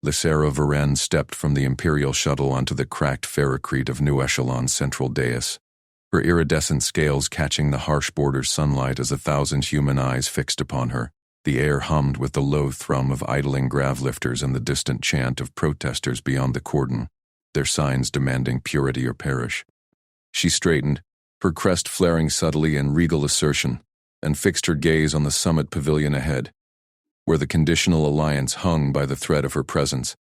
Lysera Varen stepped from the Imperial shuttle onto the cracked ferrocrete of New Echelon's central dais, her iridescent scales catching the harsh border sunlight as 1,000 human eyes fixed upon her. The air hummed with the low thrum of idling gravelifters and the distant chant of protesters beyond the cordon, their signs demanding purity or perish. She straightened, her crest flaring subtly in regal assertion, and fixed her gaze on the summit pavilion ahead, where the conditional alliance hung by the thread of her presence,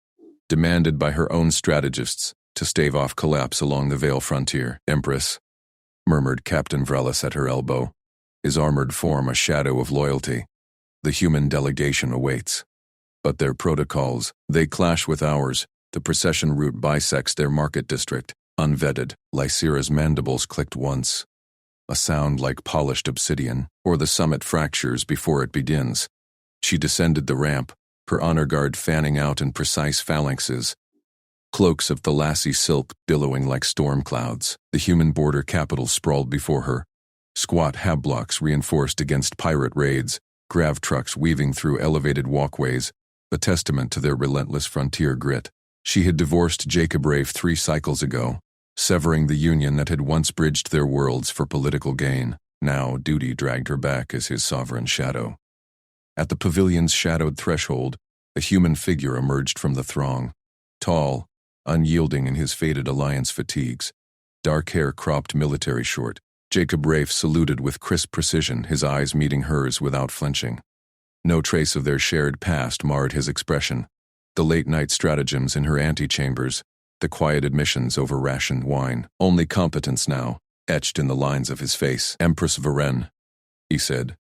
demanded by her own strategists to stave off collapse along the Veil frontier. "Empress," murmured Captain Vrelis at her elbow, his armored form a shadow of loyalty. "The human delegation awaits. But their protocols, they clash with ours. The procession route bisects their market district, unvetted." Lysera's mandibles clicked once, a sound like polished obsidian, or the summit fractures before it begins. She descended the ramp, her honor guard fanning out in precise phalanxes, cloaks of Thalassa silk billowing like storm clouds. The human border capital sprawled before her, squat habblocks reinforced against pirate raids, grav trucks weaving through elevated walkways, a testament to their relentless frontier grit. She had divorced Jacob Rafe 3 cycles ago, severing the union that had once bridged their worlds for political gain. Now duty dragged her back as his sovereign shadow. At the pavilion's shadowed threshold, a human figure emerged from the throng, tall, unyielding in his faded alliance fatigues, dark hair cropped military short. Jacob Rafe saluted with crisp precision, his eyes meeting hers without flinching. No trace of their shared past marred his expression. The late-night stratagems in her antechambers, the quiet admissions over rationed wine, only competence now, etched in the lines of his face. "Empress Varen," he said,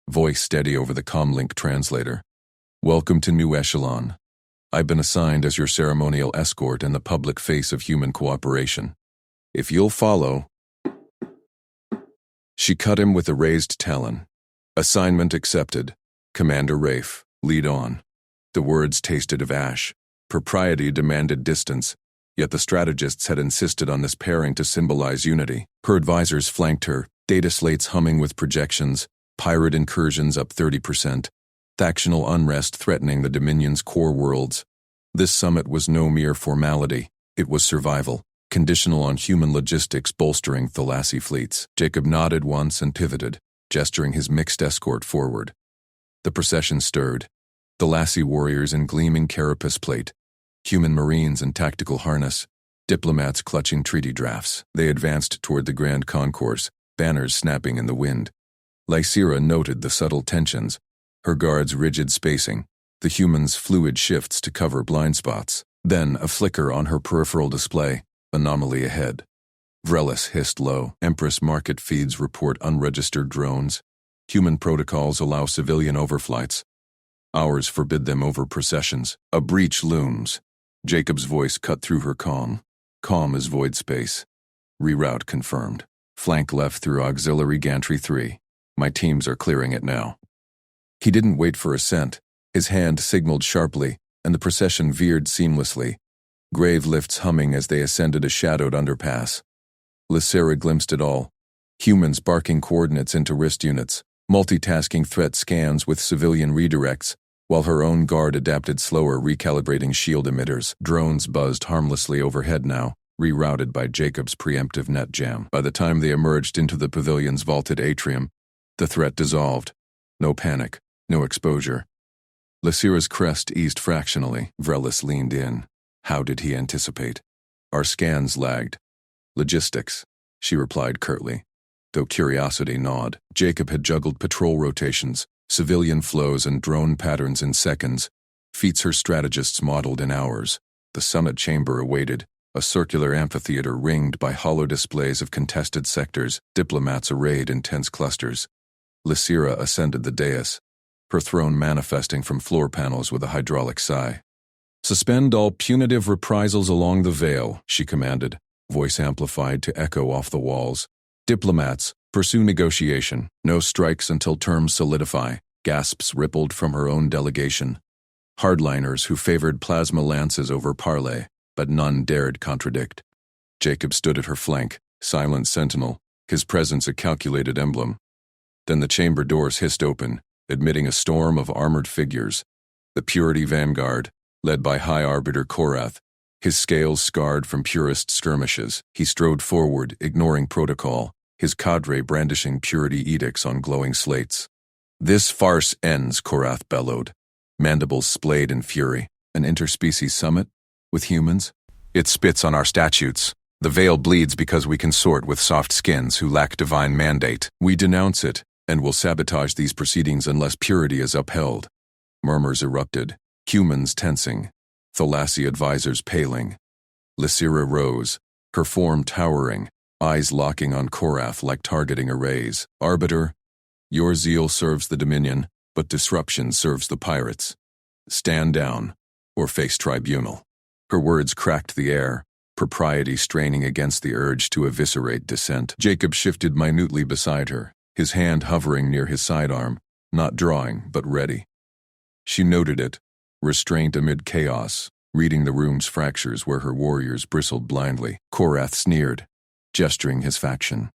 voice steady over the comlink translator. "Welcome to New Echelon. I've been assigned as your ceremonial escort and the public face of human cooperation. If you'll follow—" She cut him with a raised talon. "Assignment accepted. Commander Rafe, lead on." The words tasted of ash. Propriety demanded distance, yet the strategists had insisted on this pairing to symbolize unity. Her advisors flanked her, data slates humming with projections, pirate incursions up 30%, factional unrest threatening the Dominion's core worlds. This summit was no mere formality, it was survival, conditional on human logistics bolstering Thalassa fleets. Jacob nodded once and pivoted, gesturing his mixed escort forward. The procession stirred. Thalassa warriors in gleaming carapace plate, human marines in tactical harness, diplomats clutching treaty drafts. They advanced toward the grand concourse, banners snapping in the wind. Lysera noted the subtle tensions, her guards' rigid spacing, the humans' fluid shifts to cover blind spots. Then a flicker on her peripheral display. Anomaly ahead. Vrelis hissed low. "Empress market feeds report unregistered drones. Human protocols allow civilian overflights. Ours forbid them over processions. A breach looms." Jacob's voice cut through her calm. "Calm as void space. Reroute confirmed. Flank left through auxiliary gantry 3. My teams are clearing it now." He didn't wait for assent. His hand signaled sharply, and the procession veered seamlessly, grave lifts humming as they ascended a shadowed underpass. Lysera glimpsed it all. Humans barking coordinates into wrist units, multitasking threat scans with civilian redirects, while her own guard adapted slower, recalibrating shield emitters. Drones buzzed harmlessly overhead now, rerouted by Jacob's preemptive net jam. By the time they emerged into the pavilion's vaulted atrium, the threat dissolved. No panic, no exposure. Lysera's crest eased fractionally. Vrelis leaned in. How did he anticipate? "Our scans lagged. Logistics," she replied curtly, though curiosity gnawed. Jacob had juggled patrol rotations, civilian flows and drone patterns in seconds, feats her strategists modeled in hours. The summit chamber awaited, a circular amphitheater ringed by hollow displays of contested sectors, diplomats arrayed in tense clusters. Lysera ascended the dais, her throne manifesting from floor panels with a hydraulic sigh. "Suspend all punitive reprisals along the Veil," she commanded, voice amplified to echo off the walls. "Diplomats, pursue negotiation. No strikes until terms solidify." Gasps rippled from her own delegation. Hardliners who favored plasma lances over parley, but none dared contradict. Jacob stood at her flank, silent sentinel, his presence a calculated emblem. Then the chamber doors hissed open, admitting a storm of armored figures. The Purity Vanguard, led by High Arbiter Korath, his scales scarred from purist skirmishes. He strode forward, ignoring protocol, his cadre brandishing purity edicts on glowing slates. "This farce ends," Korath bellowed, mandibles splayed in fury. "An interspecies summit? With humans? It spits on our statutes. The veil bleeds because we consort with soft skins who lack divine mandate. We denounce it, and will sabotage these proceedings unless purity is upheld." Murmurs erupted, humans tensing, Thalassy advisors paling. Lysira rose, her form towering, eyes locking on Korath like targeting arrays. "Arbiter, your zeal serves the Dominion, but disruption serves the pirates. Stand down, or face tribunal." Her words cracked the air, propriety straining against the urge to eviscerate dissent. Jacob shifted minutely beside her, his hand hovering near his sidearm, not drawing, but ready. She noted it, restraint amid chaos, reading the room's fractures where her warriors bristled blindly. Korath sneered, gesturing his faction.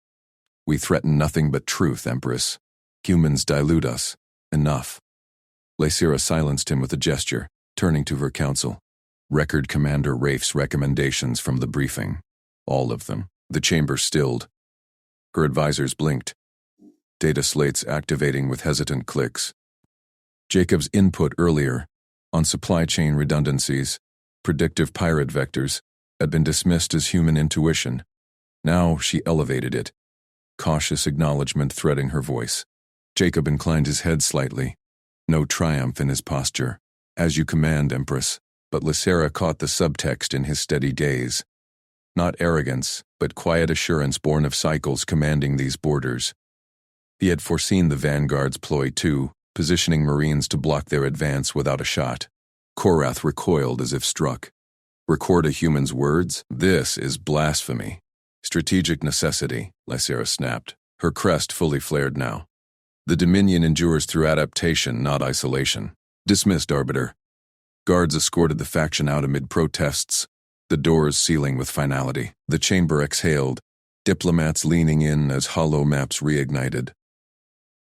"We threaten nothing but truth, Empress. Humans dilute us. Enough." Lysira silenced him with a gesture, turning to her council. Record Commander Rafe's recommendations from the briefing. All of them. The chamber stilled. Her advisors blinked, data slates activating with hesitant clicks. Jacob's input earlier, on supply chain redundancies, predictive pirate vectors, had been dismissed as human intuition. Now she elevated it, cautious acknowledgement threading her voice. Jacob inclined his head slightly, no triumph in his posture. "As you command, Empress." But Lysira caught the subtext in his steady gaze. Not arrogance, but quiet assurance born of cycles commanding these borders. He had foreseen the Vanguard's ploy too, positioning Marines to block their advance without a shot. Korath recoiled as if struck. "Record a human's words? This is blasphemy." "Strategic necessity," Lysira snapped, her crest fully flared now. "The Dominion endures through adaptation, not isolation." "Dismissed, Arbiter." Guards escorted the faction out amid protests, the doors sealing with finality. The chamber exhaled, diplomats leaning in as hollow maps reignited.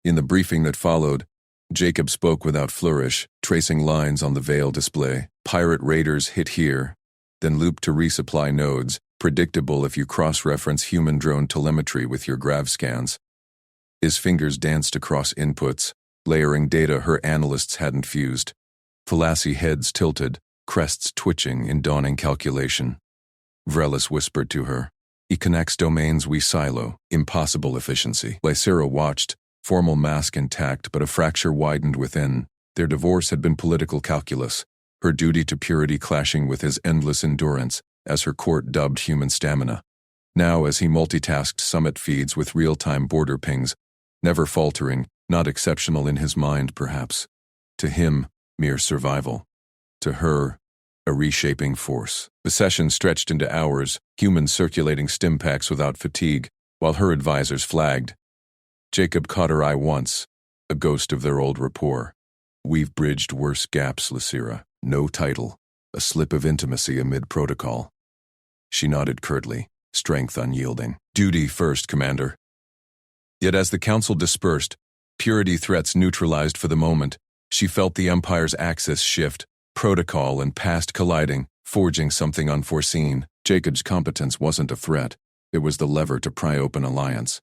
In the briefing that followed, Jacob spoke without flourish, tracing lines on the veil display. "Pirate raiders hit here, then loop to resupply nodes, predictable if you cross-reference human drone telemetry with your grav scans." His fingers danced across inputs, layering data her analysts hadn't fused. Thalassy heads tilted, crests twitching in dawning calculation. Vrelis whispered to her, "He connects domains we silo, impossible efficiency." Lysira watched, formal mask intact but a fracture widened within. Their divorce had been political calculus, her duty to purity clashing with his endless endurance, as her court dubbed human stamina. Now as he multitasked summit feeds with real-time border pings, never faltering, not exceptional in his mind perhaps. To him, mere survival. To her, a reshaping force. The session stretched into hours, humans circulating stim packs without fatigue, while her advisors flagged. Jacob caught her eye once, a ghost of their old rapport. "We've bridged worse gaps, Lysira. No title, a slip of intimacy amid protocol." She nodded curtly, strength unyielding. "Duty first, Commander." Yet as the council dispersed, purity threats neutralized for the moment, she felt the Empire's axis shift, protocol and past colliding, forging something unforeseen. Jacob's competence wasn't a threat, it was the lever to pry open alliance.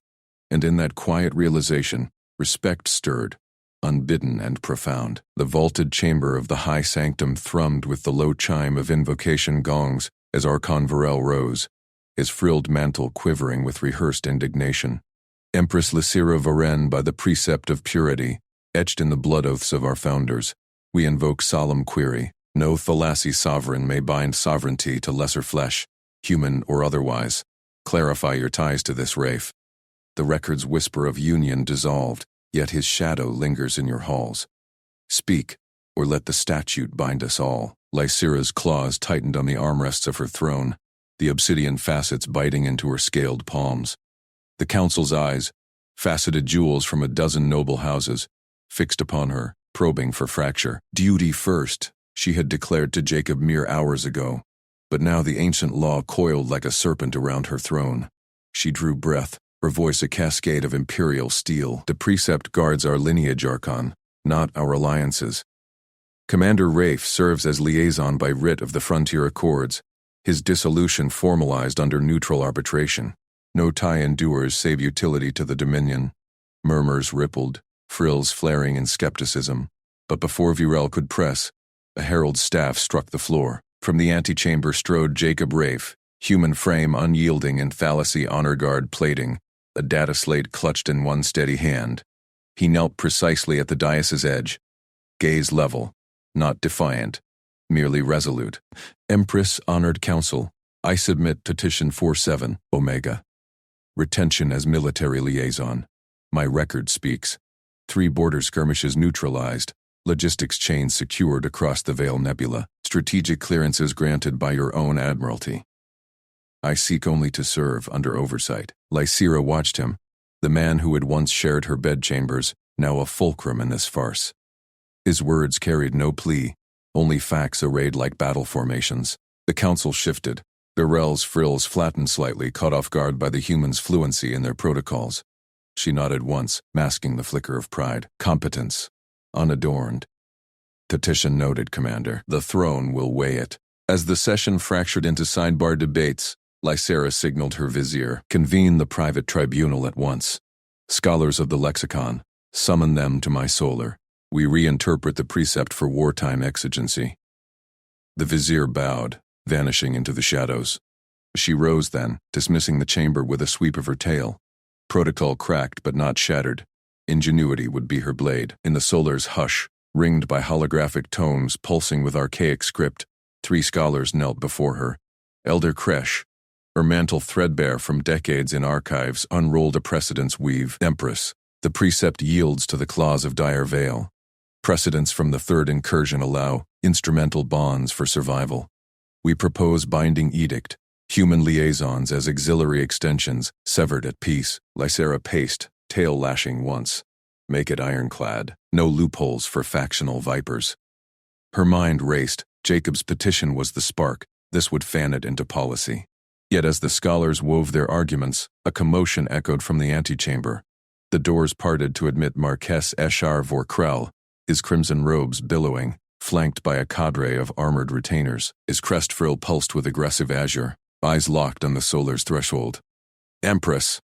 And in that quiet realization, respect stirred, unbidden and profound. The vaulted chamber of the high sanctum thrummed with the low chime of invocation gongs as Archon Varel rose, his frilled mantle quivering with rehearsed indignation. "Empress Lysira Varen, by the precept of purity, etched in the blood oaths of our founders, we invoke solemn query. No Thalassy sovereign may bind sovereignty to lesser flesh, human or otherwise. Clarify your ties to this Rafe." The record's whisper of union dissolved, yet his shadow lingers in your halls. "Speak, or let the statute bind us all." Lysira's claws tightened on the armrests of her throne, the obsidian facets biting into her scaled palms. The council's eyes, faceted jewels from a dozen noble houses, fixed upon her, probing for fracture. "Duty first," she had declared to Jacob mere hours ago, but now the ancient law coiled like a serpent around her throne. She drew breath, her voice a cascade of imperial steel. "The precept guards our lineage, Archon, not our alliances." Commander Rafe serves as liaison by writ of the Frontier Accords, his dissolution formalized under neutral arbitration. No tie endures save utility to the Dominion. Murmurs rippled, frills flaring in skepticism. But before Virel could press, a herald's staff struck the floor. From the antechamber strode Jacob Rafe, human frame unyielding in fallacy honor guard plating, a data slate clutched in one steady hand. He knelt precisely at the dais' edge, gaze level, not defiant, merely resolute. Empress Honored Council, I submit Petition 47, Omega. Retention as military liaison. My record speaks. 3 border skirmishes neutralized, logistics chains secured across the Veil Nebula, strategic clearances granted by your own Admiralty. I seek only to serve under oversight. Lysira watched him, the man who had once shared her bedchambers, now a fulcrum in this farce. His words carried no plea, only facts arrayed like battle formations. The council shifted. Virel's frills flattened slightly, caught off guard by the humans' fluency in their protocols. She nodded once, masking the flicker of pride. Competence. Unadorned. Petition noted, Commander. The throne will weigh it. As the session fractured into sidebar debates, Lysira signaled her vizier, convene the private tribunal at once. Scholars of the lexicon, summon them to my solar. We reinterpret the precept for wartime exigency. The vizier bowed, vanishing into the shadows. She rose then, dismissing the chamber with a sweep of her tail. Protocol cracked but not shattered. Ingenuity would be her blade. In the solar's hush, ringed by holographic tones pulsing with archaic script, 3 scholars knelt before her. Elder Kresh, her mantle threadbare from decades in archives, unrolled a precedence weave. Empress, the precept yields to the claws of dire veil. Precedents from the 3rd incursion allow instrumental bonds for survival. We propose binding edict, human liaisons as auxiliary extensions, severed at peace. Lysira paced, tail lashing once. Make it ironclad, no loopholes for factional vipers. Her mind raced. Jacob's petition was the spark. This would fan it into policy. Yet as the scholars wove their arguments, a commotion echoed from the antechamber. The doors parted to admit Marquess Eshar Vorkrell, his crimson robes billowing, flanked by a cadre of armored retainers. His crest frill pulsed with aggressive azure, eyes locked on the solar's threshold. Empress,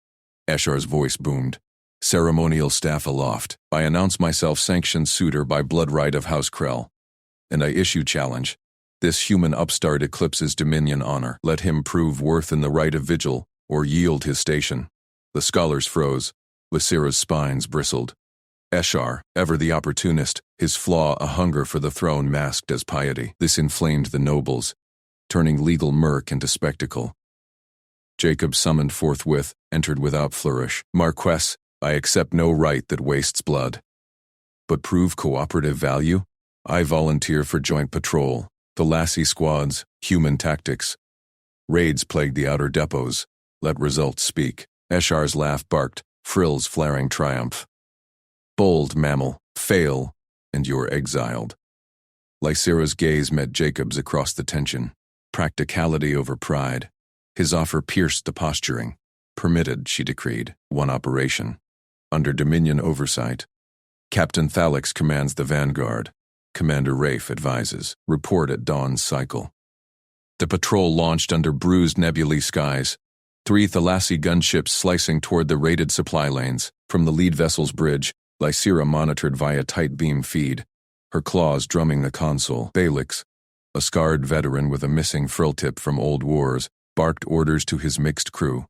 Eshar's voice boomed, ceremonial staff aloft. I announce myself sanctioned suitor by blood right of House Krell. And I issue challenge. This human upstart eclipses Dominion honor. Let him prove worth in the right of vigil, or yield his station. The scholars froze. Lysira's spines bristled. Eshar, ever the opportunist, his flaw a hunger for the throne masked as piety. This inflamed the nobles, turning legal murk into spectacle. Jacob summoned forthwith, entered without flourish. Marquess, I accept no right that wastes blood. But prove cooperative value? I volunteer for joint patrol. The Lassie squads, human tactics. Raids plagued the outer depots. Let results speak. Eshar's laugh barked, frills flaring triumph. Bold mammal, fail, and you're exiled. Lysira's gaze met Jacob's across the tension. Practicality over pride. His offer pierced the posturing. Permitted, she decreed, one operation. Under Dominion oversight. Captain Thalix commands the vanguard. Commander Rafe advises. Report at dawn's cycle. The patrol launched under bruised nebulae skies. 3 Thalasi gunships slicing toward the raided supply lanes. From the lead vessel's bridge, Lysira monitored via tight beam feed, her claws drumming the console. Thalix, a scarred veteran with a missing frill tip from old wars, barked orders to his mixed crew.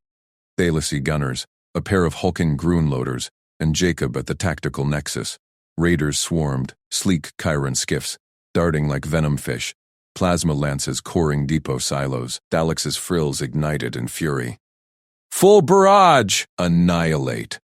Thalisi gunners, a pair of hulking Groon loaders, and Jacob at the tactical nexus. Raiders swarmed, sleek Chiron skiffs, darting like venom fish, plasma lances coring depot silos. Thalix's frills ignited in fury. Full barrage! Annihilate!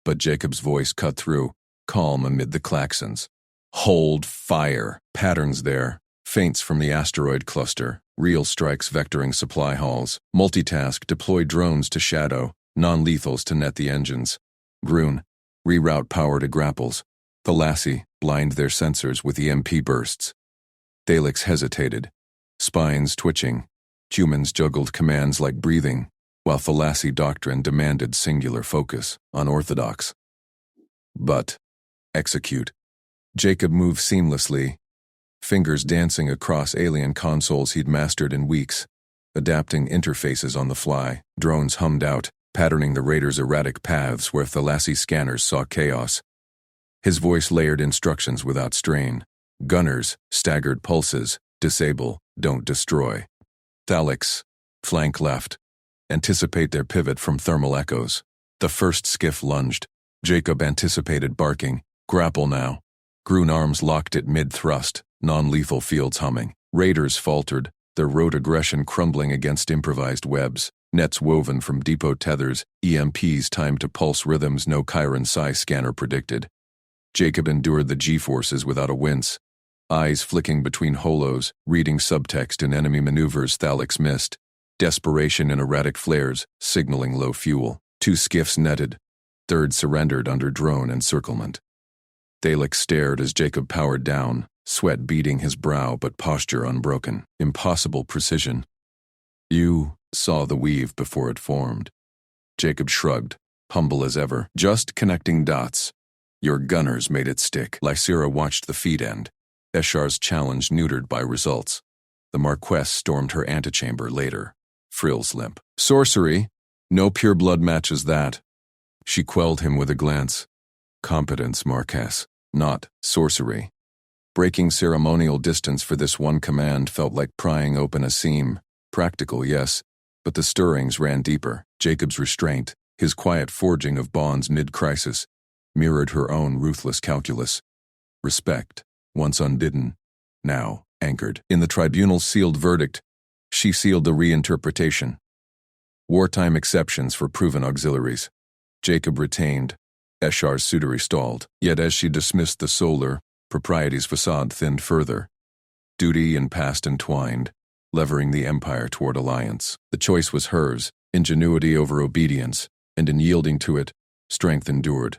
But Jacob's voice cut through, calm amid the klaxons. Hold fire. Patterns there. Feints from the asteroid cluster. Real strikes vectoring supply halls. Multitask, deploy drones to shadow. Non-lethals to net the engines. Groon, reroute power to grapples. Thalasi, blind their sensors with EMP bursts. Thalix hesitated, spines twitching. Humans juggled commands like breathing, while Thalasi doctrine demanded singular focus, unorthodox. But, execute. Jacob moved seamlessly, fingers dancing across alien consoles he'd mastered in weeks, adapting interfaces on the fly. Drones hummed out, patterning the raiders' erratic paths where Thalasi scanners saw chaos. His voice layered instructions without strain. Gunners, staggered pulses, disable, don't destroy. Thalix, flank left. Anticipate their pivot from thermal echoes. The first skiff lunged. Jacob anticipated barking. Grapple now. Grun arms locked at mid-thrust, non-lethal fields humming. Raiders faltered, their road aggression crumbling against improvised webs. Nets woven from depot tethers, EMPs timed to pulse rhythms no Chiron Psi scanner predicted. Jacob endured the G-forces without a wince. Eyes flicking between holos, reading subtext in enemy maneuvers Thalix missed. Desperation in erratic flares, signaling low fuel. 2 skiffs netted. Third surrendered under drone encirclement. Thalix stared as Jacob powered down, sweat beading his brow but posture unbroken. Impossible precision. You saw the weave before it formed. Jacob shrugged, humble as ever. Just connecting dots. Your gunners made it stick. Lysira watched the feed end. Eshar's challenge neutered by results. The Marquess stormed her antechamber later. Frills limp. Sorcery? No pure blood matches that. She quelled him with a glance. Competence, Marquess, not sorcery. Breaking ceremonial distance for this one command felt like prying open a seam. Practical, yes, but the stirrings ran deeper. Jacob's restraint, his quiet forging of bonds mid-crisis, mirrored her own ruthless calculus. Respect, once unbidden, now anchored. In the tribunal's sealed verdict, she sealed the reinterpretation. Wartime exceptions for proven auxiliaries. Jacob retained. Eshar's suitory stalled. Yet as she dismissed the solar, propriety's facade thinned further. Duty and past entwined, levering the empire toward alliance. The choice was hers, ingenuity over obedience, and in yielding to it, strength endured.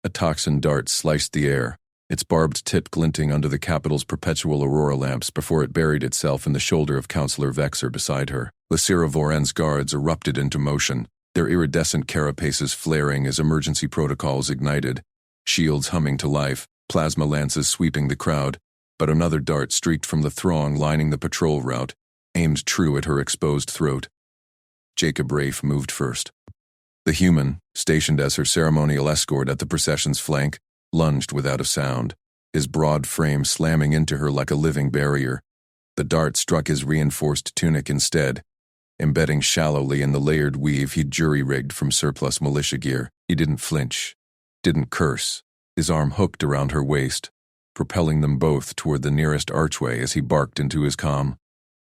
A toxin dart sliced the air, its barbed tip glinting under the capital's perpetual aurora lamps before it buried itself in the shoulder of Councillor Vexer beside her. Lysira Voren's guards erupted into motion, their iridescent carapaces flaring as emergency protocols ignited, shields humming to life, plasma lances sweeping the crowd, but another dart streaked from the throng lining the patrol route, aimed true at her exposed throat. Jacob Rafe moved first. The human, stationed as her ceremonial escort at the procession's flank, lunged without a sound, his broad frame slamming into her like a living barrier. The dart struck his reinforced tunic instead, embedding shallowly in the layered weave he'd jury-rigged from surplus militia gear. He didn't flinch, didn't curse, his arm hooked around her waist, propelling them both toward the nearest archway as he barked into his comm.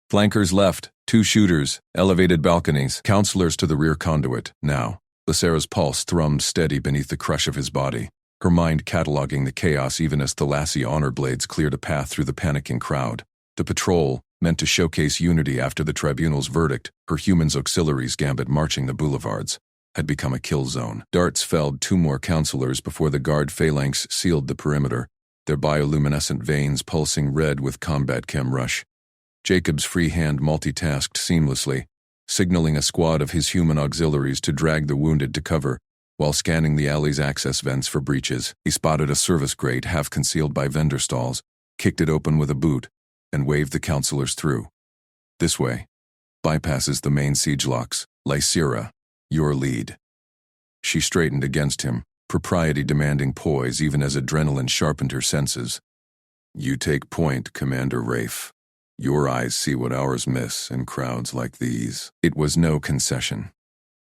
Flankers left, 2 shooters, elevated balconies, counselors to the rear conduit. Now, Lysira's pulse thrummed steady beneath the crush of his body, her mind cataloging the chaos even as Thalasi honor blades cleared a path through the panicking crowd. The patrol, meant to showcase unity after the tribunal's verdict, her humans' auxiliaries gambit marching the boulevards, had become a kill zone. Darts felled 2 more counselors before the guard phalanx sealed the perimeter, their bioluminescent veins pulsing red with combat chem rush. Jacob's free hand multitasked seamlessly, signaling a squad of his human auxiliaries to drag the wounded to cover, while scanning the alley's access vents for breaches. He spotted a service grate half concealed by vendor stalls, kicked it open with a boot, and waved the counselors through. This way. Bypasses the main siege locks. Lysira, your lead. She straightened against him, propriety demanding poise even as adrenaline sharpened her senses. You take point, Commander Rafe. Your eyes see what ours miss in crowds like these. It was no concession.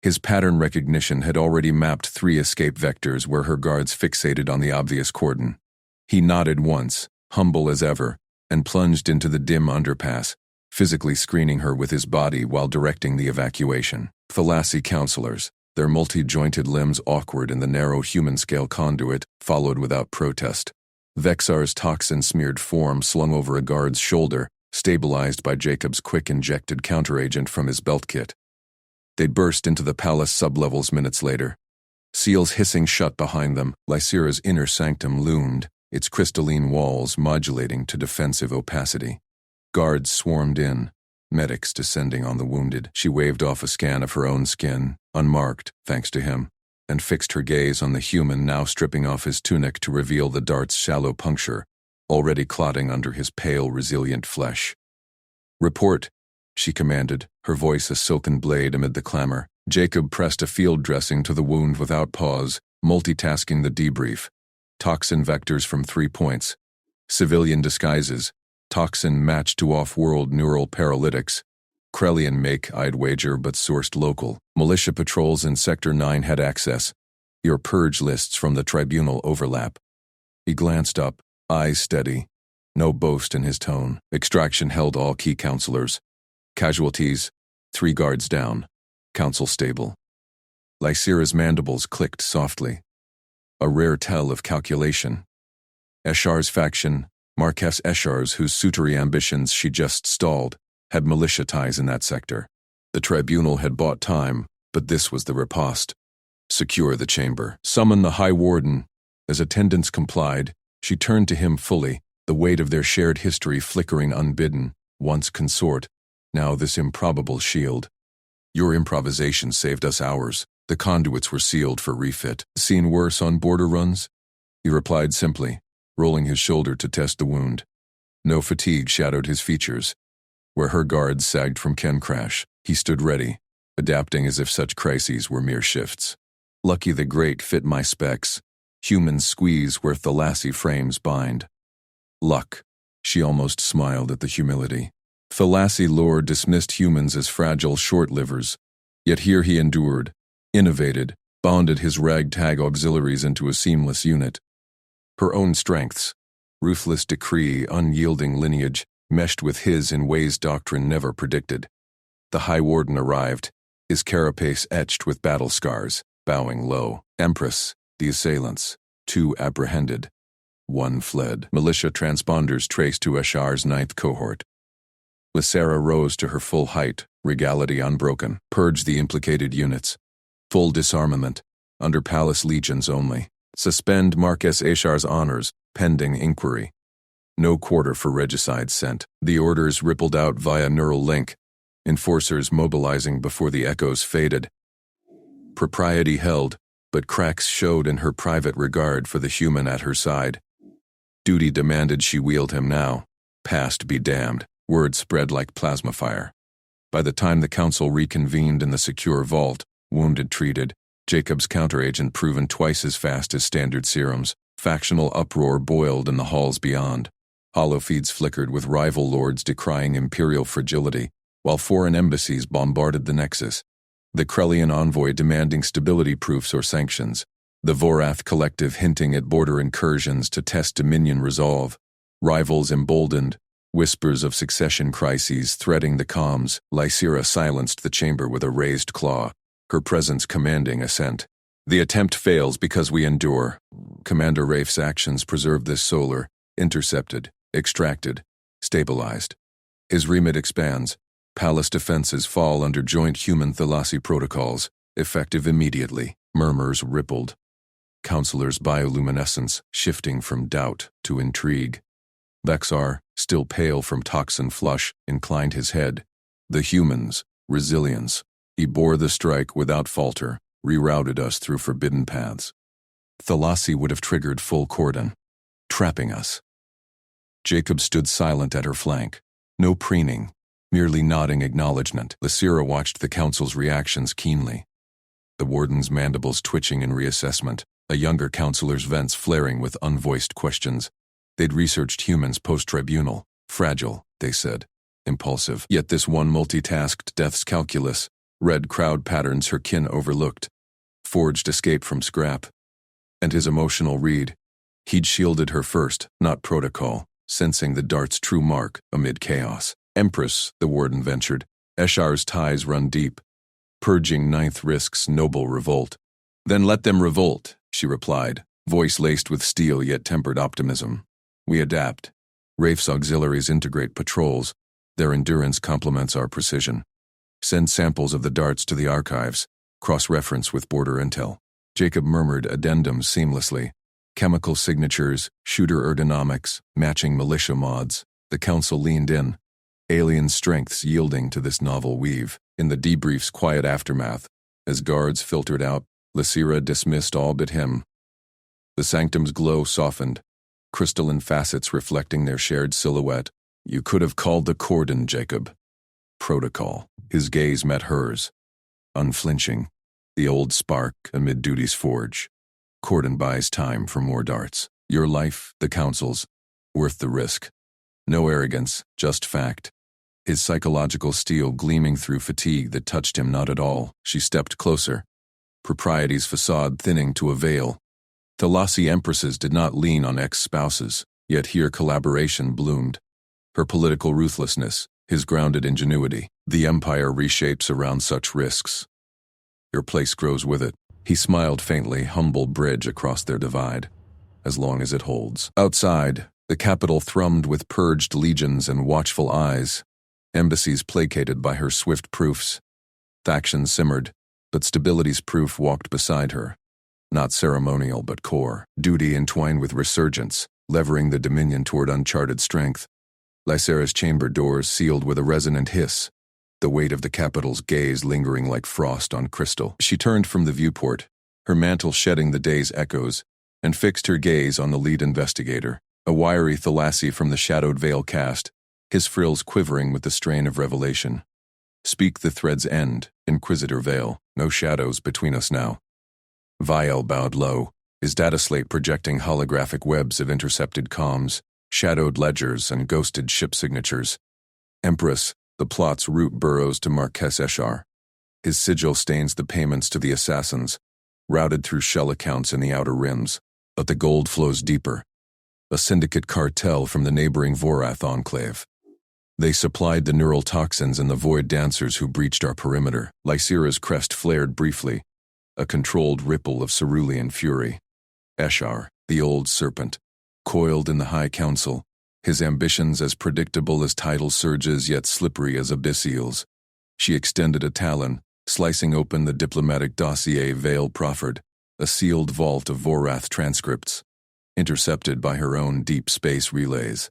His pattern recognition had already mapped 3 escape vectors where her guards fixated on the obvious cordon. He nodded once, humble as ever, and plunged into the dim underpass, physically screening her with his body while directing the evacuation. Thalasi counselors, their multi-jointed limbs awkward in the narrow human-scale conduit, followed without protest. Vexar's toxin-smeared form slung over a guard's shoulder, stabilized by Jacob's quick-injected counteragent from his belt kit. They burst into the palace sublevels minutes later. Seals hissing shut behind them, Lysira's inner sanctum loomed, its crystalline walls modulating to defensive opacity. Guards swarmed in, medics descending on the wounded. She waved off a scan of her own skin, unmarked, thanks to him, and fixed her gaze on the human now stripping off his tunic to reveal the dart's shallow puncture, already clotting under his pale, resilient flesh. "Report," she commanded, her voice a silken blade amid the clamor. Jacob pressed a field dressing to the wound without pause, multitasking the debrief. Toxin vectors from 3 points. Civilian disguises. Toxin matched to off-world neural paralytics. Krellian make, I'd wager, but sourced local. Militia patrols in Sector 9 had access. Your purge lists from the tribunal overlap. He glanced up, eyes steady. No boast in his tone. Extraction held all key counselors. Casualties, 3 guards down. Council stable. Lysira's mandibles clicked softly. A rare tell of calculation. Eshar's faction, Marquess Eshar's, whose suitory ambitions she just stalled, had militia ties in that sector. The tribunal had bought time, but this was the riposte. Secure the chamber. Summon the High Warden. As attendants complied, she turned to him fully, the weight of their shared history flickering unbidden, once consort, now this improbable shield. Your improvisation saved us hours. The conduits were sealed for refit. Seen worse on border runs? He replied simply, rolling his shoulder to test the wound. No fatigue shadowed his features. Where her guards sagged from Ken crash, he stood ready, adapting as if such crises were mere shifts. Lucky the great fit my specs. Humans squeeze where Thalassa frames bind. Luck. She almost smiled at the humility. Thalassa lore dismissed humans as fragile short-livers, yet here he endured, innovated, bonded his ragtag auxiliaries into a seamless unit. Her own strengths, ruthless decree, unyielding lineage, meshed with his in ways doctrine never predicted. The High Warden arrived, his carapace etched with battle scars, bowing low. Empress, the assailants, 2 apprehended. 1 fled. Militia transponders traced to Eshar's 9th cohort. Lysira rose to her full height, regality unbroken. Purge the implicated units. Full disarmament, under palace legions only. Suspend Marquess Eshar's honors, pending inquiry. No quarter for regicide sent. The orders rippled out via neural link, enforcers mobilizing before the echoes faded. Propriety held, but cracks showed in her private regard for the human at her side. Duty demanded she wield him now. Past be damned. Word spread like plasma fire. By the time the council reconvened in the secure vault, wounded treated, Jacob's counteragent proven twice as fast as standard serums, factional uproar boiled in the halls beyond. Holofeeds flickered with rival lords decrying imperial fragility, while foreign embassies bombarded the nexus. The Krellian envoy demanding stability proofs or sanctions. The Vorath collective hinting at border incursions to test Dominion resolve. Rivals emboldened, whispers of succession crises threading the comms. Lysira silenced the chamber with a raised claw, her presence commanding assent. The attempt fails because we endure. Commander Rafe's actions preserve this solar, intercepted, extracted, stabilized. His remit expands. Palace defenses fall under joint human Thalassa protocols, effective immediately. Murmurs rippled. Counselors' bioluminescence shifting from doubt to intrigue. Vexar, still pale from toxin flush, inclined his head. The humans, resilience. He bore the strike without falter, rerouted us through forbidden paths. Thalassa would have triggered full cordon, trapping us. Jacob stood silent at her flank. No preening, merely nodding acknowledgement. Lysira watched the council's reactions keenly. The warden's mandibles twitching in reassessment, a younger counselor's vents flaring with unvoiced questions. They'd researched humans post-tribunal. Fragile, they said. Impulsive. Yet this one multitasked death's calculus. Red crowd patterns her kin overlooked. Forged escape from scrap. And his emotional read. He'd shielded her first, not protocol, sensing the dart's true mark amid chaos. Empress, the warden ventured. Eshar's ties run deep. Purging 9th risks noble revolt. Then let them revolt, she replied, voice laced with steel yet tempered optimism. We adapt. Rafe's auxiliaries integrate patrols. Their endurance complements our precision. Send samples of the darts to the archives. Cross-reference with border intel. Jacob murmured addendums seamlessly. Chemical signatures, shooter ergonomics, matching militia mods. The council leaned in. Alien strengths yielding to this novel weave. In the debrief's quiet aftermath, as guards filtered out, Lysira dismissed all but him. The sanctum's glow softened. crystalline facets reflecting their shared silhouette. You could have called the cordon, Jacob. Protocol. His gaze met hers, unflinching, the old spark amid duty's forge. Cordon buys time for more darts. Your life, the Council's, worth the risk. No arrogance, just fact. His psychological steel gleaming through fatigue that touched him not at all. She stepped closer, propriety's facade thinning to a veil. Thalassy empresses did not lean on ex-spouses, yet here collaboration bloomed. Her political ruthlessness, his grounded ingenuity. The empire reshapes around such risks. Your place grows with it. He smiled faintly, humble bridge across their divide. As long as it holds. Outside, the capital thrummed with purged legions and watchful eyes. Embassies placated by her swift proofs. Factions simmered, but stability's proof walked beside her. Not ceremonial but core. Duty entwined with resurgence, levering the dominion toward uncharted strength. Lysera's chamber doors sealed with a resonant hiss, the weight of the capital's gaze lingering like frost on crystal. She turned from the viewport, her mantle shedding the day's echoes, and fixed her gaze on the lead investigator, a wiry Thalassy from the shadowed veil cast, his frills quivering with the strain of revelation. Speak the thread's end, Inquisitor Vale, no shadows between us now. Vial bowed low, his data slate projecting holographic webs of intercepted comms, shadowed ledgers and ghosted ship signatures. Empress, the plot's root burrows to Marquess Eshar. His sigil stains the payments to the assassins, routed through shell accounts in the outer rims, but the gold flows deeper. A syndicate cartel from the neighboring Vorath enclave. They supplied the neural toxins and the void dancers who breached our perimeter. Lysera's crest flared briefly, a controlled ripple of cerulean fury. Eshar, the old serpent, coiled in the High Council, his ambitions as predictable as tidal surges yet slippery as abyss eels. She extended a talon, slicing open the diplomatic dossier Vale proffered, a sealed vault of Vorath transcripts, intercepted by her own deep space relays.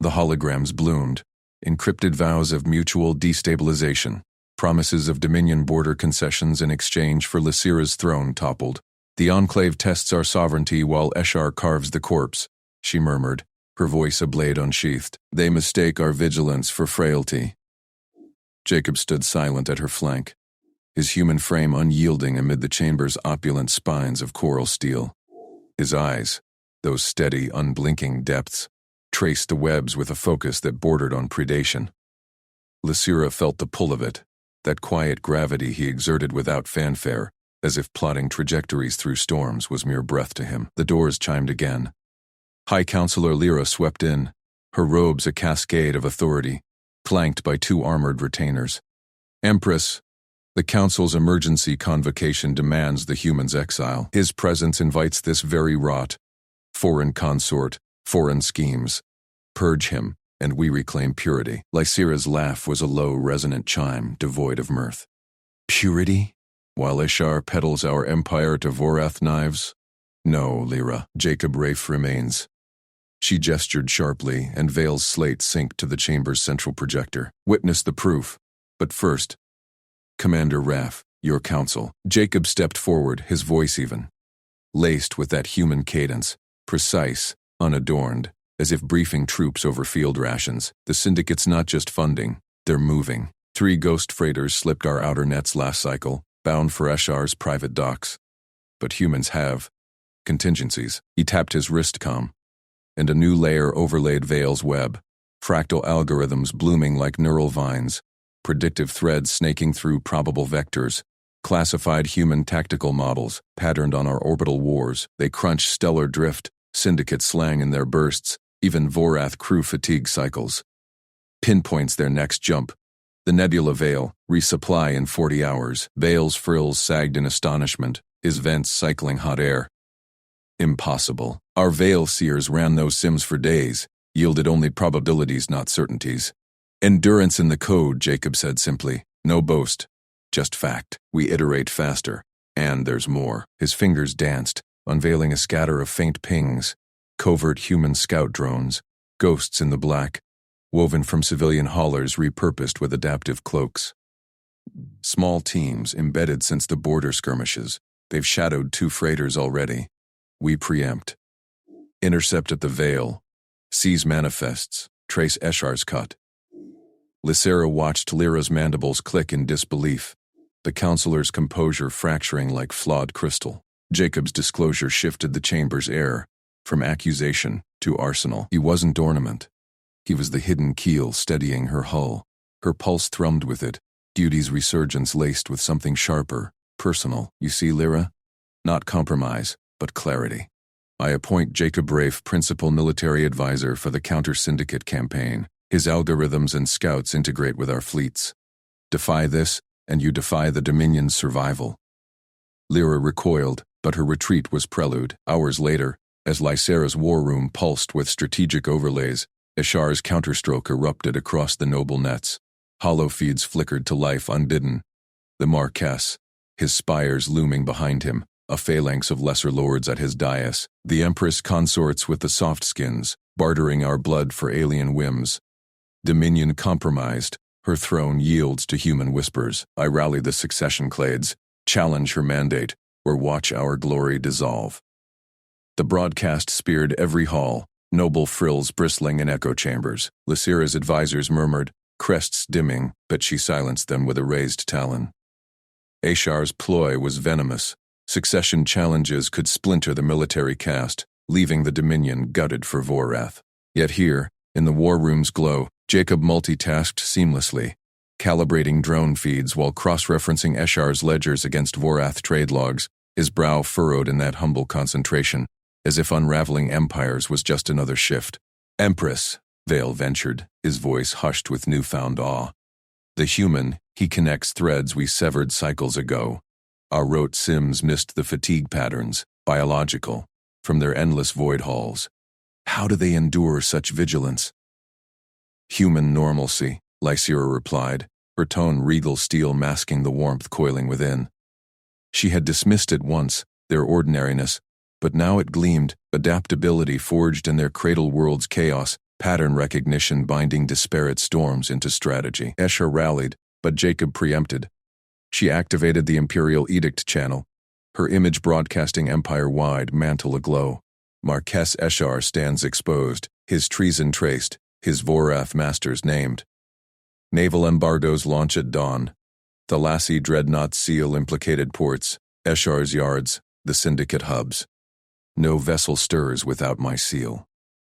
The holograms bloomed, encrypted vows of mutual destabilization, promises of Dominion border concessions in exchange for Lysera's throne toppled. The Enclave tests our sovereignty while Eshar carves the corpse, she murmured, her voice a blade unsheathed. They mistake our vigilance for frailty. Jacob stood silent at her flank, his human frame unyielding amid the chamber's opulent spines of coral steel. His eyes, those steady, unblinking depths, traced the webs with a focus that bordered on predation. Lysera felt the pull of it, that quiet gravity he exerted without fanfare, as if plotting trajectories through storms was mere breath to him. The doors chimed again. High Counselor Lyra swept in, her robes a cascade of authority, flanked by two armored retainers. Empress, the Council's emergency convocation demands the human's exile. His presence invites this very rot. Foreign consort, foreign schemes. Purge him, and we reclaim purity. Lysera's laugh was a low, resonant chime, devoid of mirth. Purity? While Eshar peddles our empire to Vorath knives? No, Lyra, Jacob Rafe remains. She gestured sharply, and Vale's slate synced to the chamber's central projector. Witness the proof. But first, Commander Raff, your counsel. Jacob stepped forward, his voice even, laced with that human cadence, precise, unadorned, as if briefing troops over field rations. The syndicate's not just funding, they're moving. 3 ghost freighters slipped our outer nets last cycle, bound for Eshar's private docks. But humans have contingencies. He tapped his wrist comm, and a new layer overlaid Vale's web, fractal algorithms blooming like neural vines, predictive threads snaking through probable vectors, classified human tactical models patterned on our orbital wars. They crunch stellar drift, syndicate slang in their bursts, even Vorath crew fatigue cycles. Pinpoints their next jump. The Nebula Vale, resupply in 40 hours. Vale's frills sagged in astonishment, his vents cycling hot air. Impossible. Our Vale seers ran those sims for days, yielded only probabilities, not certainties. Endurance in the code, Jacob said simply. No boast. Just fact. We iterate faster. And there's more. His fingers danced, unveiling a scatter of faint pings, covert human scout drones, ghosts in the black, woven from civilian haulers repurposed with adaptive cloaks. Small teams embedded since the border skirmishes. They've shadowed 2 freighters already. We preempt. Intercept at the Veil. Seize manifests. Trace Eshar's cut. Lysera watched Lyra's mandibles click in disbelief, the counselor's composure fracturing like flawed crystal. Jacob's disclosure shifted the chamber's air, from accusation to arsenal. He wasn't ornament. He was the hidden keel steadying her hull. Her pulse thrummed with it, duty's resurgence laced with something sharper, personal. You see, Lyra? Not compromise, but clarity. I appoint Jacob Rafe principal military advisor for the counter-syndicate campaign. His algorithms and scouts integrate with our fleets. Defy this, and you defy the Dominion's survival. Lyra recoiled, but her retreat was prelude. Hours later, as Lysera's war room pulsed with strategic overlays, Eshar's counterstroke erupted across the noble nets. Hollow feeds flickered to life unbidden. The Marquess, his spires looming behind him, a phalanx of lesser lords at his dais. The Empress consorts with the soft skins, bartering our blood for alien whims. Dominion compromised, her throne yields to human whispers. I rally the succession clades, challenge her mandate, or watch our glory dissolve. The broadcast speared every hall, noble frills bristling in echo chambers. Lysera's advisors murmured, crests dimming, but she silenced them with a raised talon. Eshar's ploy was venomous. Succession challenges could splinter the military caste, leaving the Dominion gutted for Vorath. Yet here, in the war room's glow, Jacob multitasked seamlessly, calibrating drone feeds while cross-referencing Eshar's ledgers against Vorath trade logs, his brow furrowed in that humble concentration, as if unraveling empires was just another shift. Empress, Vale ventured, his voice hushed with newfound awe. The human, he connects threads we severed cycles ago. Our rote sims missed the fatigue patterns, biological, from their endless void halls. How do they endure such vigilance? Human normalcy, Lysera replied, her tone regal steel masking the warmth coiling within. She had dismissed it once, their ordinariness, but now it gleamed, adaptability forged in their cradle world's chaos, pattern recognition binding disparate storms into strategy. Eshar rallied, but Jacob preempted. She activated the Imperial Edict channel, her image broadcasting empire-wide, mantle aglow. Marquess Eshar stands exposed, his treason traced, his Vorath masters named. Naval embargoes launch at dawn. Thalasi dreadnought seal implicated ports, Eshar's yards, the syndicate hubs. No vessel stirs without my seal.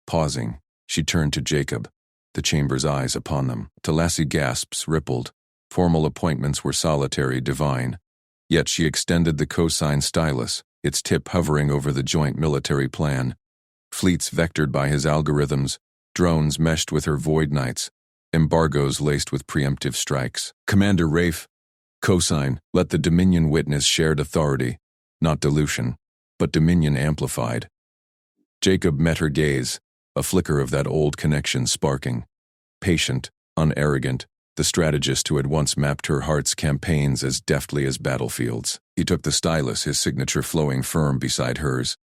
Pausing, she turned to Jacob, the chamber's eyes upon them. Thalasi gasps rippled. Formal appointments were solitary, divine. Yet she extended the cosine stylus, its tip hovering over the joint military plan. Fleets vectored by his algorithms, drones meshed with her void knights, embargoes laced with preemptive strikes. Commander Rafe, cosine, let the Dominion witness shared authority, not dilution, but Dominion amplified. Jacob met her gaze, a flicker of that old connection sparking. Patient, unarrogant, the strategist who had once mapped her heart's campaigns as deftly as battlefields. He took the stylus, his signature flowing firm beside hers.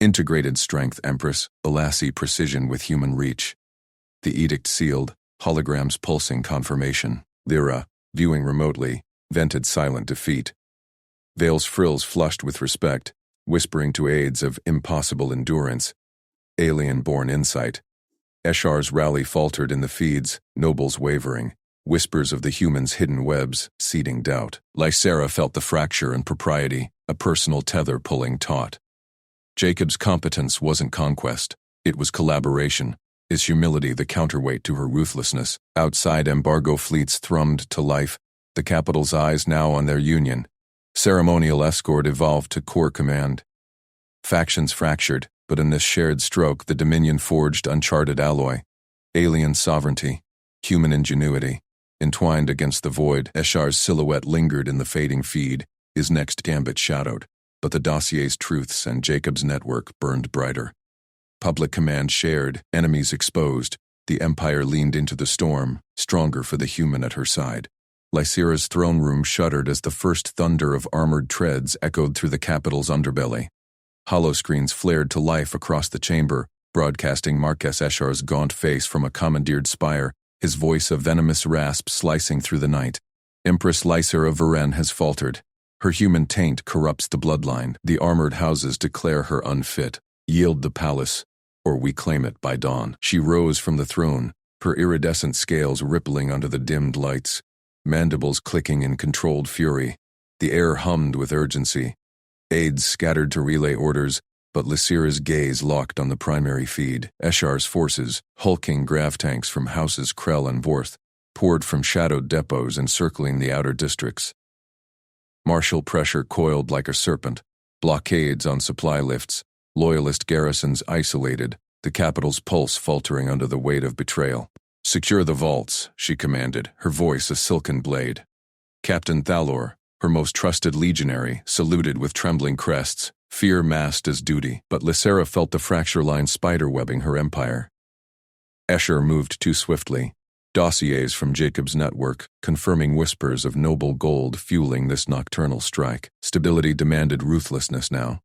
Integrated strength, Empress, Alassi precision with human reach. The edict sealed, holograms pulsing confirmation. Lyra, viewing remotely, vented silent defeat. Vale's frills flushed with respect, whispering to aides of impossible endurance, alien-born insight. Eshar's rally faltered in the feeds, nobles wavering, whispers of the human's hidden webs, seeding doubt. Lysera felt the fracture and propriety, a personal tether pulling taut. Jacob's competence wasn't conquest, it was collaboration, his humility the counterweight to her ruthlessness. Outside embargo fleets thrummed to life, the capital's eyes now on their union. Ceremonial escort evolved to corps command. Factions fractured, but in this shared stroke the Dominion forged uncharted alloy. Alien sovereignty, human ingenuity, entwined against the void. Eshar's silhouette lingered in the fading feed, his next gambit shadowed, but the dossier's truths and Jacob's network burned brighter. Public command shared, enemies exposed, the Empire leaned into the storm, stronger for the human at her side. Lysera's throne room shuddered as the first thunder of armored treads echoed through the capital's underbelly. Holoscreens flared to life across the chamber, broadcasting Marquess Eshar's gaunt face from a commandeered spire, his voice a venomous rasp slicing through the night. Empress Lysera Varen has faltered. Her human taint corrupts the bloodline. The armored houses declare her unfit. Yield the palace, or we claim it by dawn. She rose from the throne, her iridescent scales rippling under the dimmed lights, mandibles clicking in controlled fury. The air hummed with urgency. Aides scattered to relay orders, but Lysira's gaze locked on the primary feed. Eshar's forces, hulking grav tanks from houses Krell and Vorth, poured from shadowed depots encircling the outer districts. Martial pressure coiled like a serpent, blockades on supply lifts, loyalist garrisons isolated, the capital's pulse faltering under the weight of betrayal. "Secure the vaults," she commanded, her voice a silken blade. Captain Thalor, her most trusted legionary, saluted with trembling crests, fear masked as duty, but Lysira felt the fracture line spiderwebbing her empire. Escher moved too swiftly. Dossiers from Jacob's network, confirming whispers of noble gold fueling this nocturnal strike. Stability demanded ruthlessness now.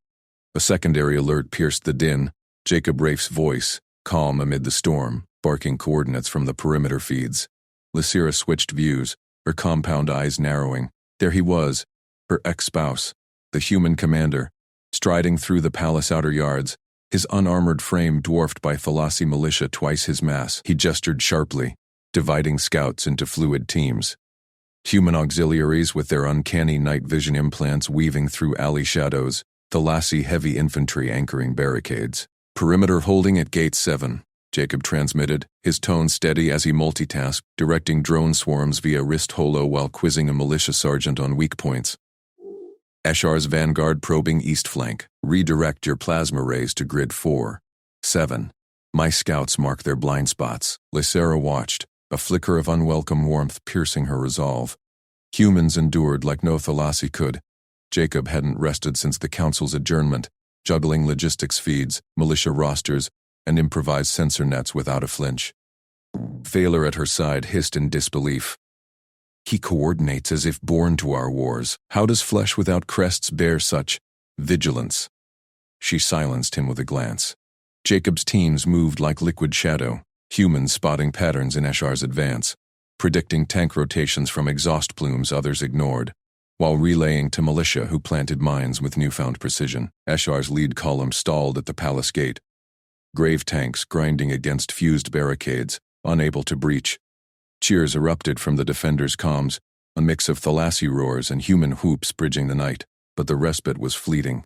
A secondary alert pierced the din, Jacob Rafe's voice, calm amid the storm, barking coordinates from the perimeter feeds. Lysira switched views, her compound eyes narrowing. There he was, her ex-spouse, the human commander, striding through the palace outer yards, his unarmored frame dwarfed by Thalasi militia twice his mass. He gestured sharply, dividing scouts into fluid teams. Human auxiliaries with their uncanny night vision implants weaving through alley shadows, Thalasi heavy infantry anchoring barricades. "Perimeter holding at Gate 7, Jacob transmitted, his tone steady as he multitasked, directing drone swarms via wrist holo while quizzing a militia sergeant on weak points. Eshar's vanguard probing east flank. Redirect your plasma rays to grid 4. 7. My scouts mark their blind spots. Lysira watched, a flicker of unwelcome warmth piercing her resolve. Humans endured like no Thalasi could. Jacob hadn't rested since the council's adjournment, juggling logistics feeds, militia rosters, and improvised sensor nets without a flinch. Thaler at her side hissed in disbelief. He coordinates as if born to our wars. How does flesh without crests bear such vigilance? She silenced him with a glance. Jacob's teams moved like liquid shadow, humans spotting patterns in Eshar's advance, predicting tank rotations from exhaust plumes others ignored, while relaying to militia who planted mines with newfound precision. Eshar's lead column stalled at the palace gate. Grave tanks grinding against fused barricades, unable to breach. Cheers erupted from the defenders' comms, a mix of Thalasi roars and human whoops bridging the night, but the respite was fleeting.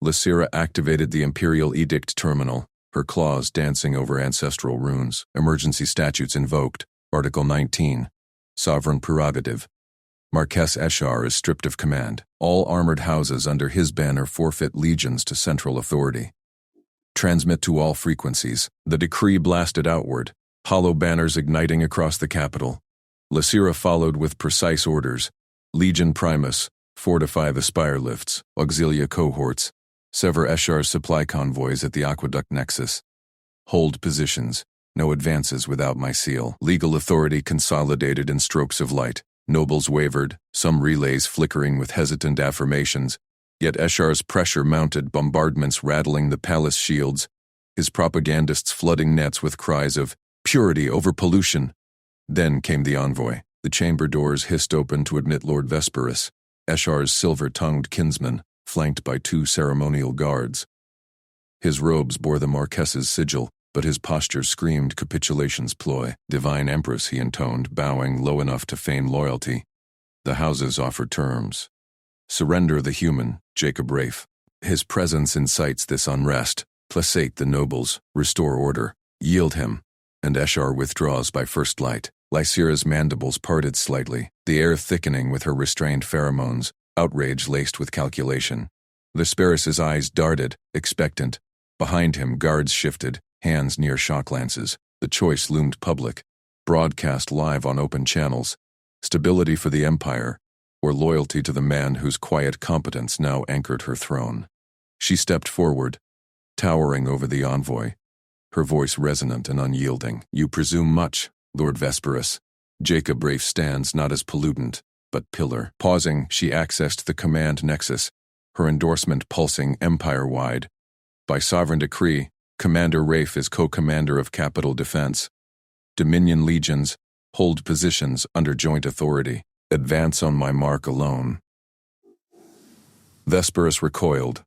Lysira activated the Imperial Edict terminal, her claws dancing over ancestral runes. Emergency statutes invoked. Article 19. Sovereign prerogative. Marquess Eshar is stripped of command. All armored houses under his banner forfeit legions to central authority. Transmit to all frequencies. The decree blasted outward, hollow banners igniting across the capital. Lysira followed with precise orders. Legion Primus, fortify the spire lifts, auxilia cohorts, sever Eshar's supply convoys at the aqueduct nexus. Hold positions, no advances without my seal. Legal authority consolidated in strokes of light. Nobles wavered, some relays flickering with hesitant affirmations, yet Eshar's pressure mounted, bombardments rattling the palace shields, his propagandists flooding nets with cries of purity over pollution. Then came the envoy. The chamber doors hissed open to admit Lord Vesperus, Eshar's silver-tongued kinsman, flanked by 2 ceremonial guards. His robes bore the Marquess's sigil, but his posture screamed capitulation's ploy. Divine Empress, he intoned, bowing low enough to feign loyalty. The houses offer terms. Surrender the human, Jacob Rafe. His presence incites this unrest. Placate the nobles, restore order, yield him, and Eshar withdraws by first light. Lysira's mandibles parted slightly, the air thickening with her restrained pheromones, outrage laced with calculation. Vesperus's eyes darted, expectant. Behind him, guards shifted, hands near shock lances. The choice loomed public, broadcast live on open channels. Stability for the Empire, or loyalty to the man whose quiet competence now anchored her throne. She stepped forward, towering over the envoy, her voice resonant and unyielding. You presume much, Lord Vesperus. Jacob Rafe stands not as pollutant, but pillar. Pausing, she accessed the command nexus, her endorsement pulsing empire-wide. By sovereign decree, Commander Rafe is co-commander of Capital Defense. Dominion legions hold positions under joint authority. Advance on my mark alone. Vesperus recoiled,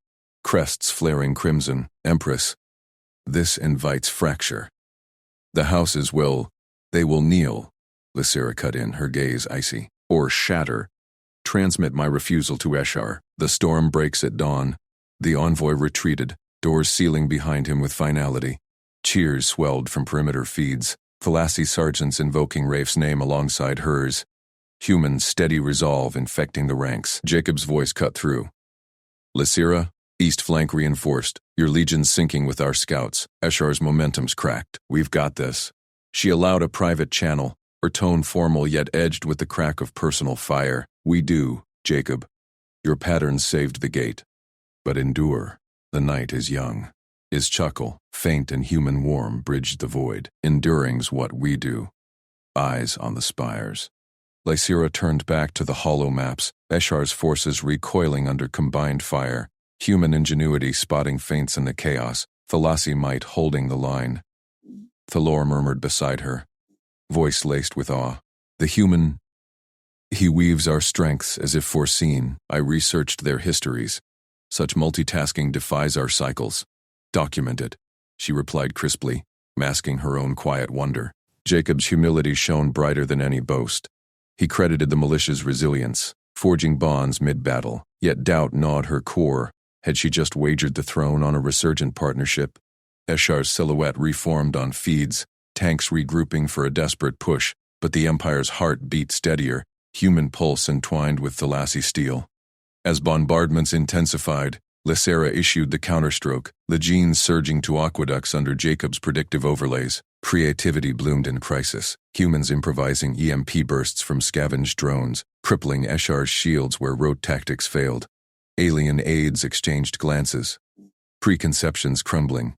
crests flaring crimson. Empress, this invites fracture. The houses they will kneel, Lysera cut in, her gaze icy. Or shatter. Transmit my refusal to Eshar. The storm breaks at dawn. The envoy retreated, doors sealing behind him with finality. Cheers swelled from perimeter feeds, Thalassy sergeants invoking Rafe's name alongside hers. Human steady resolve infecting the ranks. Jacob's voice cut through. Lysera, east flank reinforced. Your legion's sinking with our scouts. Eshar's momentum's cracked. We've got this. She allowed a private channel, her tone formal yet edged with the crack of personal fire. We do, Jacob. Your patterns saved the gate. But endure. The night is young. His chuckle, faint and human warm, bridged the void. Enduring's what we do. Eyes on the spires. Lysera turned back to the hollow maps, Eshar's forces recoiling under combined fire, human ingenuity spotting feints in the chaos, Thalassy might holding the line. Thalor murmured beside her, voice laced with awe. The human, he weaves our strengths as if foreseen. I researched their histories. Such multitasking defies our cycles. Document it, she replied crisply, masking her own quiet wonder. Jacob's humility shone brighter than any boast. He credited the militia's resilience, forging bonds mid-battle, yet doubt gnawed her core. Had she just wagered the throne on a resurgent partnership? Eshar's silhouette reformed on feeds, tanks regrouping for a desperate push, but the Empire's heart beat steadier, human pulse entwined with Thalassy steel. As bombardments intensified, Lysera issued the counterstroke, legions surging to aqueducts under Jacob's predictive overlays. Creativity bloomed in crisis, humans improvising EMP bursts from scavenged drones, crippling Eshar's shields where rote tactics failed. Alien aides exchanged glances. Preconceptions crumbling.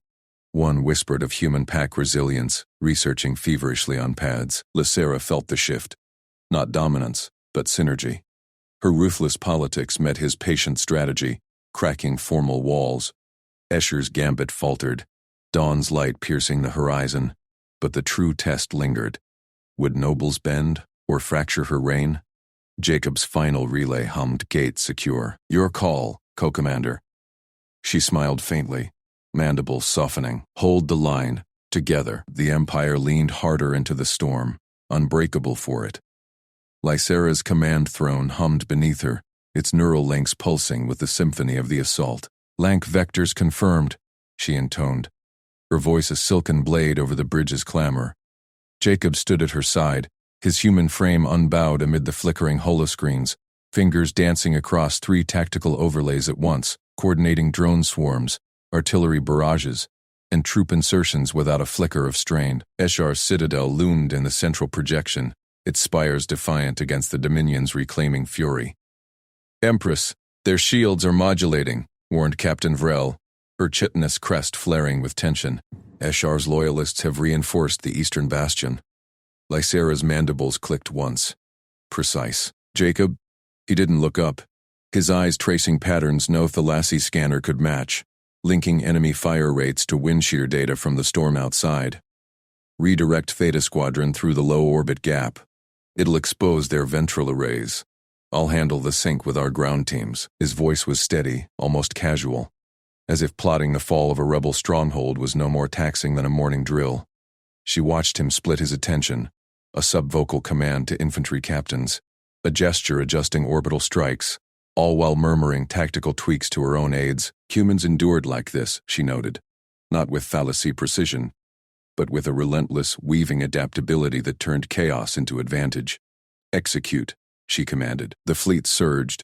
One whispered of human pack resilience, researching feverishly on pads. Lysera felt the shift. Not dominance, but synergy. Her ruthless politics met his patient strategy, cracking formal walls. Escher's gambit faltered, dawn's light piercing the horizon, but the true test lingered. Would nobles bend, or fracture her reign? Jacob's final relay hummed, gate secure. Your call, co-commander. She smiled faintly, mandibles softening. Hold the line. Together, the Empire leaned harder into the storm, unbreakable for it. Lysera's command throne hummed beneath her, its neural links pulsing with the symphony of the assault. Lank vectors confirmed, she intoned, her voice a silken blade over the bridge's clamor. Jacob stood at her side, his human frame unbowed amid the flickering holoscreens, fingers dancing across 3 tactical overlays at once, coordinating drone swarms, artillery barrages, and troop insertions without a flicker of strain. Eshar's citadel loomed in the central projection, its spires defiant against the Dominion's reclaiming fury. Empress, their shields are modulating, warned Captain Vrel, her chitinous crest flaring with tension. Eshar's loyalists have reinforced the eastern bastion. Lysera's mandibles clicked once. Precise. Jacob? He didn't look up, his eyes tracing patterns no Thalassy scanner could match, linking enemy fire rates to wind shear data from the storm outside. Redirect Theta Squadron through the low-orbit gap. It'll expose their ventral arrays. I'll handle the sync with our ground teams. His voice was steady, almost casual, as if plotting the fall of a rebel stronghold was no more taxing than a morning drill. She watched him split his attention, a subvocal command to infantry captains, a gesture adjusting orbital strikes, all while murmuring tactical tweaks to her own aides. Humans endured like this, she noted, not with Thalassy precision, but with a relentless, weaving adaptability that turned chaos into advantage. Execute, she commanded. The fleet surged.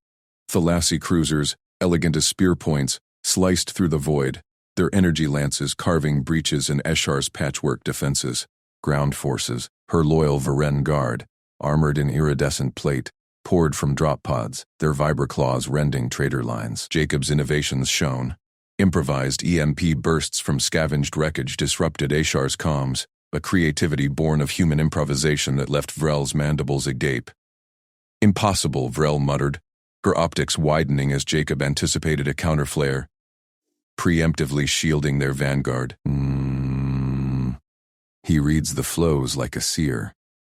Thalassy cruisers, elegant as spear points, sliced through the void, their energy lances carving breaches in Eshar's patchwork defenses. Ground forces, her loyal Varen guard, armored in iridescent plate, poured from drop pods, their vibraclaws rending trader lines. Jacob's innovations shone. Improvised EMP bursts from scavenged wreckage disrupted Eshar's comms, a creativity born of human improvisation that left Vrel's mandibles agape. Impossible, Vrel muttered, her optics widening as Jacob anticipated a counterflare, preemptively shielding their vanguard. He reads the flows like a seer.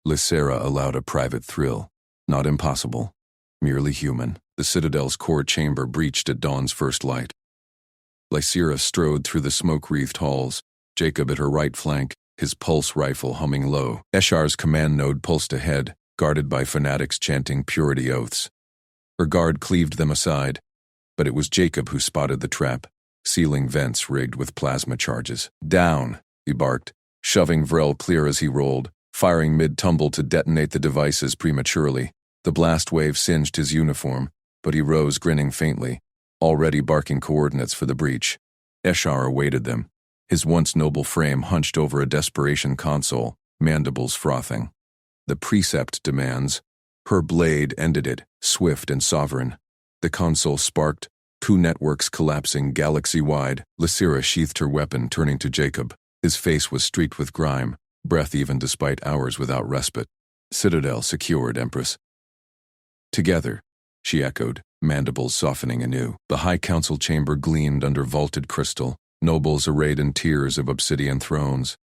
Lysera allowed a private thrill. Not impossible, merely human. The Citadel's core chamber breached at dawn's first light. Lysira strode through the smoke-wreathed halls, Jacob at her right flank, his pulse rifle humming low. Eshar's command node pulsed ahead, guarded by fanatics chanting purity oaths. Her guard cleaved them aside, but it was Jacob who spotted the trap, sealing vents rigged with plasma charges. "Down," he barked, shoving Vrel clear as he rolled, firing mid-tumble to detonate the devices prematurely. The blast wave singed his uniform, but he rose grinning faintly, already barking coordinates for the breach. Eshar awaited them, his once noble frame hunched over a desperation console, mandibles frothing. The precept demands. Her blade ended it, swift and sovereign. The console sparked, coup networks collapsing galaxy-wide. Lysira sheathed her weapon, turning to Jacob. His face was streaked with grime, breath even despite hours without respite. "Citadel secured, Empress." "Together," she echoed, mandibles softening anew. The High Council chamber gleamed under vaulted crystal, nobles arrayed in tiers of obsidian thrones.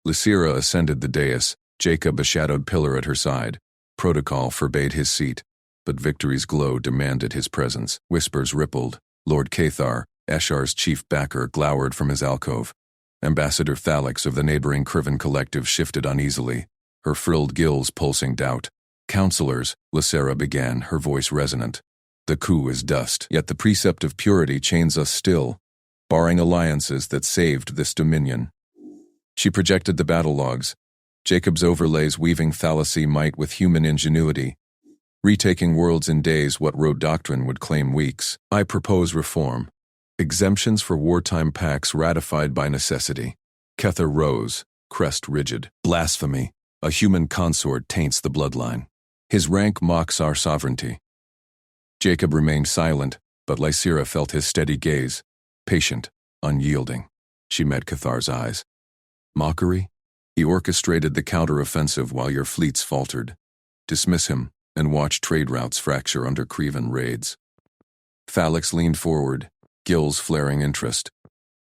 Lysira ascended the dais, Jacob a shadowed pillar at her side. Protocol forbade his seat, but victory's glow demanded his presence. Whispers rippled. Lord Cathar, Eshar's chief backer, glowered from his alcove. Ambassador Thalix of the neighboring Kriven collective shifted uneasily, her frilled gills pulsing doubt. "Counselors," Lysira began, her voice resonant. "The coup is dust, yet the precept of purity chains us still, barring alliances that saved this dominion." She projected the battle logs, Jacob's overlays weaving fallacy might with human ingenuity, retaking worlds in days what road doctrine would claim weeks. "I propose reform. Exemptions for wartime pacts ratified by necessity." Kether rose, crest rigid. "Blasphemy. A human consort taints the bloodline. His rank mocks our sovereignty." Jacob remained silent, but Lysira felt his steady gaze, patient, unyielding. She met Cathar's eyes. "Mockery? He orchestrated the counter-offensive while your fleets faltered. Dismiss him, and watch trade routes fracture under Kriven raids." Thalix leaned forward, gills flaring interest.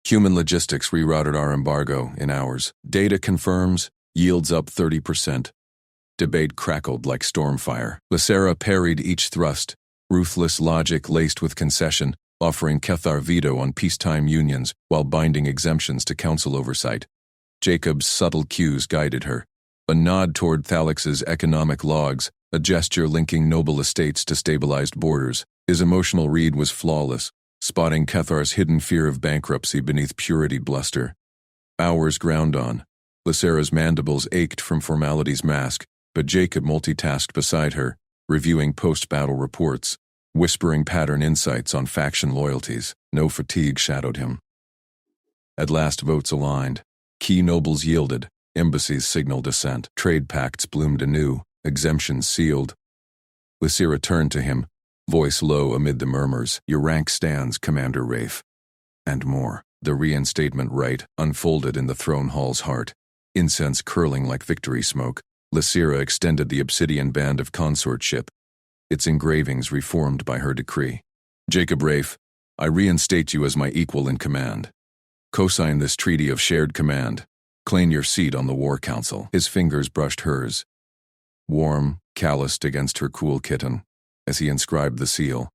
"Human logistics rerouted our embargo in hours. Data confirms, yields up 30%. Debate crackled like stormfire. Lysira parried each thrust, ruthless logic laced with concession, offering Cathar veto on peacetime unions while binding exemptions to council oversight. Jacob's subtle cues guided her. A nod toward Thalix's economic logs, a gesture linking noble estates to stabilized borders. His emotional read was flawless, spotting Cathar's hidden fear of bankruptcy beneath purity bluster. Hours ground on. Lysira's mandibles ached from formality's mask, but Jacob multitasked beside her, reviewing post-battle reports, whispering pattern insights on faction loyalties. No fatigue shadowed him. At last votes aligned. Key nobles yielded, embassies signaled assent, trade pacts bloomed anew, exemptions sealed. Lysira turned to him, voice low amid the murmurs. "Your rank stands, Commander Rafe." And more. The reinstatement rite unfolded in the throne hall's heart, incense curling like victory smoke. Lysira extended the obsidian band of consortship, its engravings reformed by her decree. "Jacob Rafe, I reinstate you as my equal in command. Co-sign this treaty of shared command. Claim your seat on the War Council." His fingers brushed hers, warm, calloused against her cool kitten, as he inscribed the seal.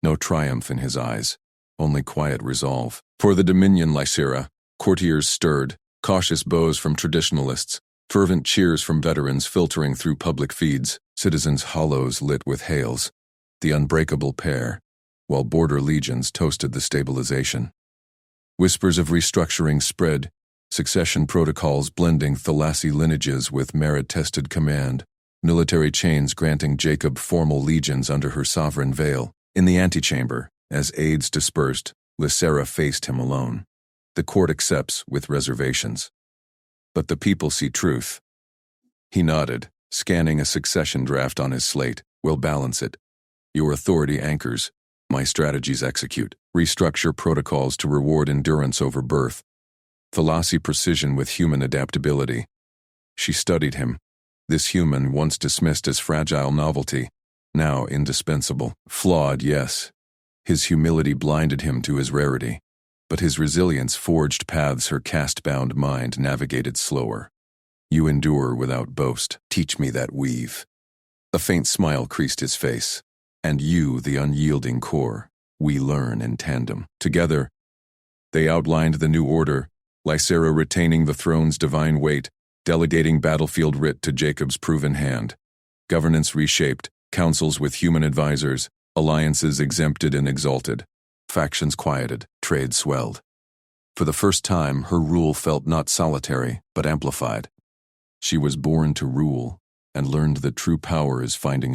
No triumph in his eyes, only quiet resolve. For the Dominion, Lysira. Courtiers stirred, cautious bows from traditionalists, fervent cheers from veterans filtering through public feeds, citizens' hollows lit with hails. The unbreakable pair, while border legions toasted the stabilization. Whispers of restructuring spread, succession protocols blending Thalasi lineages with merit-tested command, military chains granting Jacob formal legions under her sovereign veil. In the antechamber, as aides dispersed, Lysira faced him alone. "The court accepts with reservations. But the people see truth." He nodded, scanning a succession draft on his slate. "We'll balance it. Your authority anchors, my strategies execute. Restructure protocols to reward endurance over birth. Thalasi precision with human adaptability." She studied him. This human once dismissed as fragile novelty, now indispensable. Flawed, yes. His humility blinded him to his rarity, but his resilience forged paths her caste-bound mind navigated slower. "You endure without boast. Teach me that weave." A faint smile creased his face. "And you, the unyielding core. We learn in tandem. Together, They outlined the new order, Lysera retaining the throne's divine weight, delegating battlefield writ to Jacob's proven hand. Governance reshaped, councils with human advisors, alliances exempted and exalted. Factions quieted, trade swelled. For the first time, her rule felt not solitary, but amplified. She was born to rule, and learned that true power is finding